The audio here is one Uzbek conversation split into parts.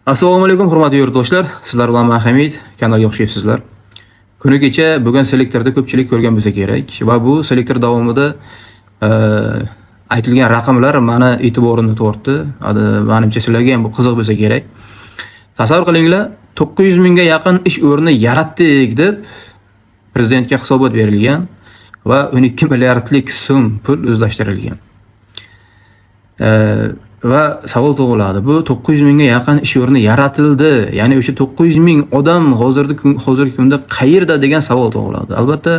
Assalomu alaykum hurmatli yurtdoshlar. Sizlar bilan men Hamid, kanalga xush kelibsizlar. Kuni kecha bugun selektorda ko'pchilik ko'rgan bo'lsa kerak va bu selektor davomida aytilgan raqamlar meni e'tiborimni tortdi. Menimcha sizlarga ham bu qiziq bo'lsa kerak. Tasavvur qilinglar, 900 mingga yaqin ish o'rni yaratdik deb prezidentga hisobot berilgan va 12 milliardlik so'm pul o'zlashtirilgan. Va savol tug'iladi. Bu 900 mingga yaqin ish o'rni yaratildi. Ya'ni o'sha 900 ming odam hozirgi kunda qayerda degan savol tug'iladi. Albatta,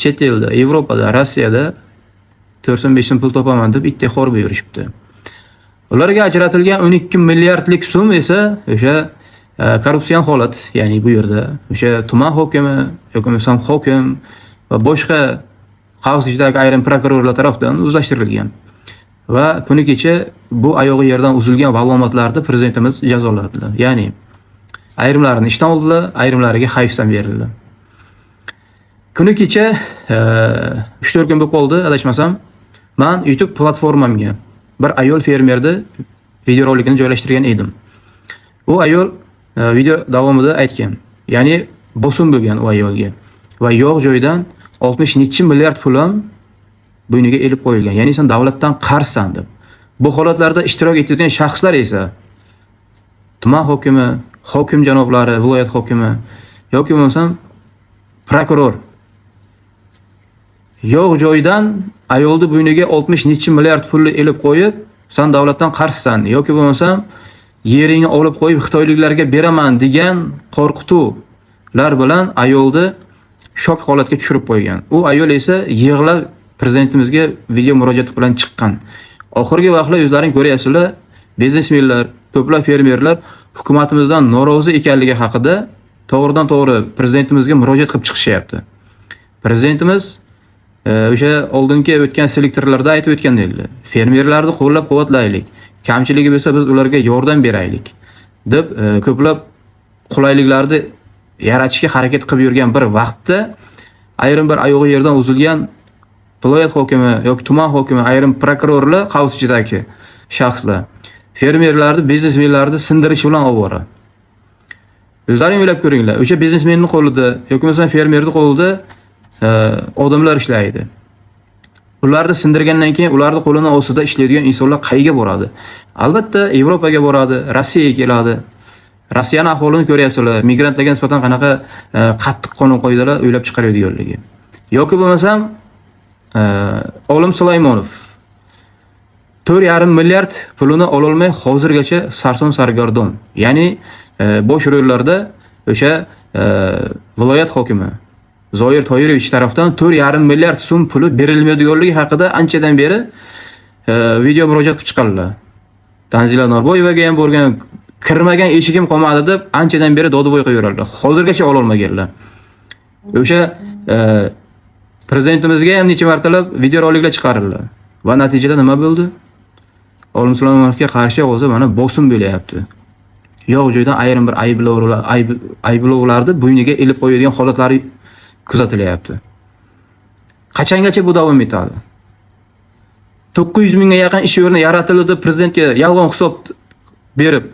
chet elda, Yevropada, Rossiyada 4-5 so'm pul topaman deb itdek xor yurishibdi. Ularga ajratilgan 12 milliardlik so'm esa o'sha korrupsion holat, ya'ni bu yerda o'sha tuman hokimi yoki bo'lmasam hokim va boshqa qarshisidagi ayrim prokurorlar tomonidan o'zlashtirilgan. Va kuni kecha bu oyog'i yerdan uzilgan valomatlarni prezidentimiz jazoladilar. Ya'ni ayrimlarini ishdan oldilar, ayrimlariga hayfsan berildi. Kuni kecha 3-4 kun bo'lib qoldi, adashmasam, men YouTube platformamga bir ayol fermerni video rolikini joylashtirgan edim. U ayol video davomida aytgan, ya'ni bosim bo'lgan u ayolga va yo'q joydan 60 necha milliard pul ham bo'yniga elib qo'yilgan. Ya'ni sen davlatdan qarzsan deb. Bu holatlarda ishtirok etayotgan shaxslar esa tuman hokimi, hokim janoblari, viloyat hokimi yoki bo'lmasam prokuror. Yo'q joydan ayolni bo'yniga 60 necha milliard pulni elib qo'yib, sen davlatdan qarzsan yoki bo'lmasam yeringni olib qo'yib xitoyliklarga beraman degan qo'rqituvlar bilan ayolni shok holatga tushirib qo'ygan. U ayol esa yig'lab prezidentimizga video murojaat bilan chiqqan. Oxirgi vaqtlar o'zlaring ko'ryapsizlar, biznesmenlar, ko'plab fermerlar hukumatimizdan norozi ekanligi haqida to'g'ridan-to'g'ri prezidentimizga murojaat qilib chiqishyapti. Prezidentimiz o'sha oldingi o'tgan selektorlarda aytib o'tgandek, fermerlarni qo'llab-quvvatlaylik, kamchiligi bo'lsa biz ularga yordam beraylik deb ko'plab qulayliklarni yaratishga harakat qilib yurgan bir vaqtda ayrim bir oyog'i yerdan uzilgan viloyat hokimi yoki tuman hokimi, ayrim prokurorlar qavsidagi shaxslar fermerlarni, biznesmenlarni sindirish bilan ovora. O'zlaring o'ylab ko'ringlar, o'sha biznesmenning qo'lida yoki bo'lmasa fermerning qo'lida odamlar ishlaydi. Ularni sindirgandan keyin ularning qo'lini ostida ishlaydigan insonlar qayerga boradi? Albatta, Yevropaga boradi, Rossiyaga keladi. Rossiyaning ahvolini ko'ryapsizlar, migrantlarga nisbatan qanaqa qattiq qonun qoidalar o'ylab chiqaradiganligi. Yoki bo'lmasam Olim Sulaymonov 4,5 milliard pulini ololmay hozirgacha sarson sargardon. Ya'ni bosh rollarda o'sha viloyat hokimi Zoir Toyirovich tarafdan 4,5 milliard so'm puli berilmaydiganligi haqida anchadan beri video murojaat qilib chiqardilar. Tanzila Norboyevaga ham borgan, kirmagan eshigim qolmadi deb anchadan beri dodivoy qilaveradilar. Hozirgacha ololmaganlar. O'sha prezidentimizga ham necha martalab video roliklar chiqarildi. Va natijada nima bo'ldi? Olim Sulaymonovga qarshi o'zi mana bosim bo'layapti. Yo'q joydan ayrim bir ayblovlarni bo'yniga elib qo'yadigan holatlari kuzatilyapti. Qachongacha bu davom etadi? 900 mingga yaqin ish o'rni yaratildi deb prezidentga yolg'on hisob berib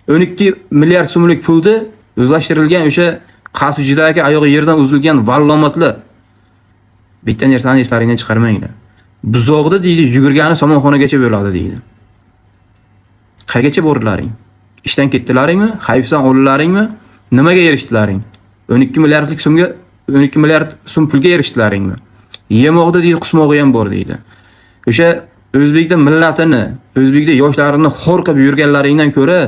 12 milliard so'mlik pulni o'zlashtirilgan o'sha qasujidagi oyog'i yerdan uzilgan vallomatlar. Bitta narsani eslaringdan chiqarmanglar. Buzoqda deydi, yugurgani somonxonagacha bo'ladi deydi. Qaygacha bordilaring? Ishdan ketdilaringmi? Hayfsan oldilaringmi? Nimaga erishdilaring? 12 milliardlik so'mga 12 milliard so'm pulga erishdilaringmi? Yemoqda deydi, qusmog'i ham bor deydi. O'sha O'zbekda millatini, O'zbekda yoshlarini xor qilib yurganlaringdan ko'ra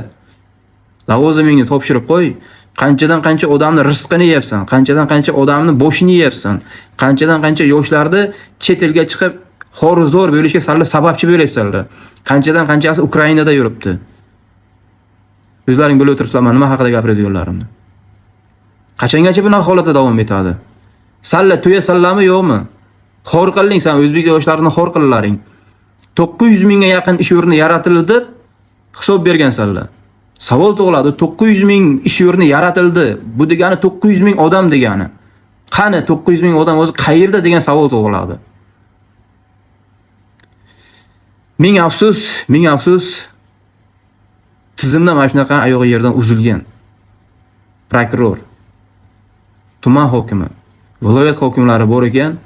lavozimingni topshirib qo'y. Qanchadan qancha odamni rizqini yeyapsan, qanchadan qancha odamni boshini yeyapsan, qanchadan qancha yoshlarni chet elga chiqib xorizdor bo'lishga sababchi bo'lyapsanlar. Qanchadan qanchasi Ukrainada yuribdi. O'zlaring bilib o'tiribsizlar, nima haqida gapiradiganlarimni. Qachongacha bunaqa holatda davom etadi? Salla to'ya sallami yo'qmi? Xor qiling, sen o'zbek yoshlarini xor qillaring. 900 mingga yaqin ish o'rni yaratildi deb hisob bergansanlar. Savol tug'iladi, 900 ming ish o'rni yaratildi. Bu degani 900 ming odam degani. Qani 900 ming odam o'zi qayerda degan savol tug'iladi. Ming afsus, Tizimda mana shunaqa oyog'i yerdan uzilgan prokuror, tuman hokimi, viloyat hokimlari bor ekan,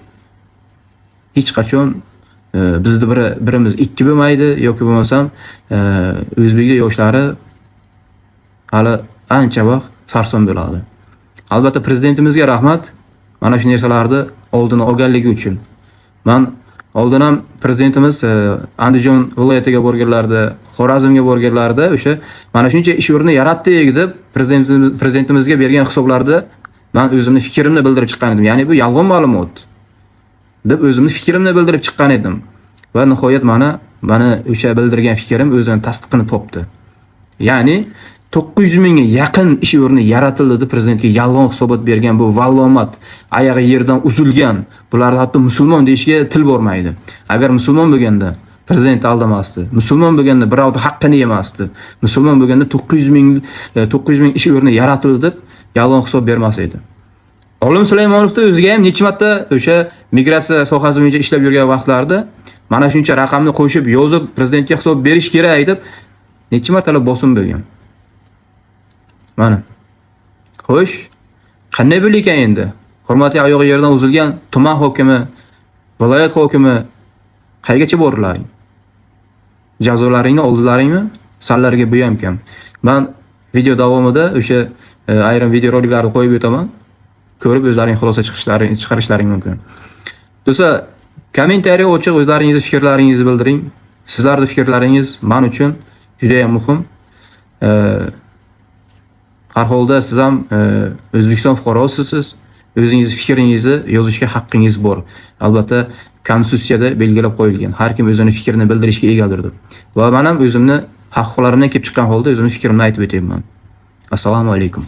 hech qachon bizni birimiz ikki bo'lmaydi yoki bo'lmasam O'zbekiston yoshlari hali ancha vaqt sarson bo'ladi. Albatta prezidentimizga rahmat. Mana shu narsalarni oldini olganligi uchun. Men oldin ham prezidentimiz Andijon viloyatiga borganlarda, Xorazmga borganlarda o'sha mana shuncha ish o'rni yaratdik deb prezidentimizga bergan hisoblarda men o'zimni fikrimni bildirib chiqqan edim. Ya'ni bu yolg'on ma'lumot deb o'zimni fikrimni bildirib chiqqan edim. Va nihoyat mana o'sha bildirgan fikrim o'zining tasdiqini topdi. Ya'ni 900 mingga yaqin ish o'rni yaratildi deb prezidentga yolg'on hisobot bergan bu vallomat, oyog'i yerdan uzilgan. Bularni hatto musulmon deyishga til bormaydi. Agar musulmon bo'lganda prezident aldamasdi. Musulmon bo'lganda birovning haqqini yemasdi. Musulmon bo'lganda 900 ming ish o'rni yaratildi deb yolg'on hisob bermas edi. Olim Sulaymonovda o'ziga ham necha marta o'sha migratsiya sohasi bo'yicha ishlab yurgan vaqtlarida mana shuncha raqamni qo'shib yozib prezidentga hisob berish kerak deb necha martalab bosim bo'lgan. Mana. Xo'sh, qanday bo'lar ekan endi? Hurmatli oyog'i yerdan uzilgan tuman hokimi, viloyat hokimi qaygacha borlaring? Jazolaringni oldilaringmi? Sanlarga bu ham kam. Men video davomida o'sha ayrim video roliklarni qo'yib o'taman. Ko'rib o'zlaring xulosa chiqarishlaring mumkin. Do'stlar, kommentariy ochiq o'zlaringizni fikrlaringizni bildiring. Sizlarning fikrlaringiz men uchun juda ham muhim. Har holda siz ham O'zbekiston fuqarosisiz. O'zingiz fikringizni yozishga haqqingiz bor. Albatta, konstitutsiyada belgilab qo'yilgan. Har kim o'zining fikrini bildirishga egadir deb. Va men ham o'zimni haq-huquqlarimdan kelib chiqqan holda o'zimning fikrimni aytib o'tayman. Assalomu alaykum.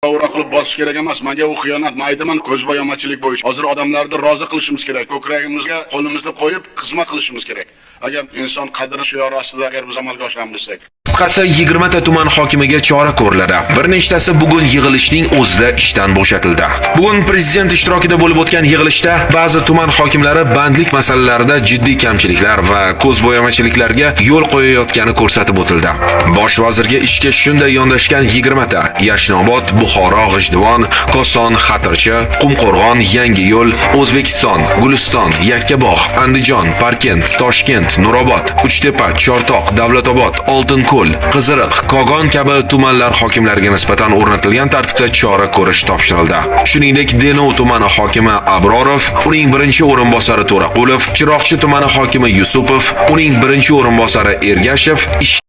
To'g'ri qilib bosish kerak emas. Menga u xiyonat aytaman, ko'zbo'yamachilik bo'yicha. Hozir odamlarni rozi qilishimiz kerak. Ko'kragimizga qo'limizni qo'yib xizmat qilishimiz kerak. Agar inson qadri shiori ostida agar biz amalga oshiramiz desak. Qisqasi 20 ta tuman hokimiga chora ko'riladi. Bir nechtasi bugun yig'ilishning o'zida ishdan bo'shatildi. Bugun prezident ishtirokida bo'lib o'tgan yig'ilishda ba'zi tuman hokimlari bandlik masalalarida jiddiy kamchiliklar va ko'zbo'yamachiliklarga yo'l qo'yayotgani ko'rsatib o'tildi. Bosh vazirga ishga shunday yondashgan 20 ta Yashnobod, Buxoro, G'ijduvon, Koson, Xatirchi, Qumqo'rg'on, Yangiyo'l, O'zbekiston, Guliston, Yakkabog', Andijon, Parkent, Toshkent, Nurobod, Uchtepa, Chortoq, Davlatobod, Oltinko'l, Qiziriq, Kogon kabi tumanlar hokimlariga nisbatan o'rnatilgan tartibda chora ko'rish topshirildi. Shuningdek, Denov tumani hokimi Abrorov, uning birinchi o'rinbosari To'raqulov, Chiroqchi tumani hokimi Yusupov, uning birinchi o'rinbosari Ergashev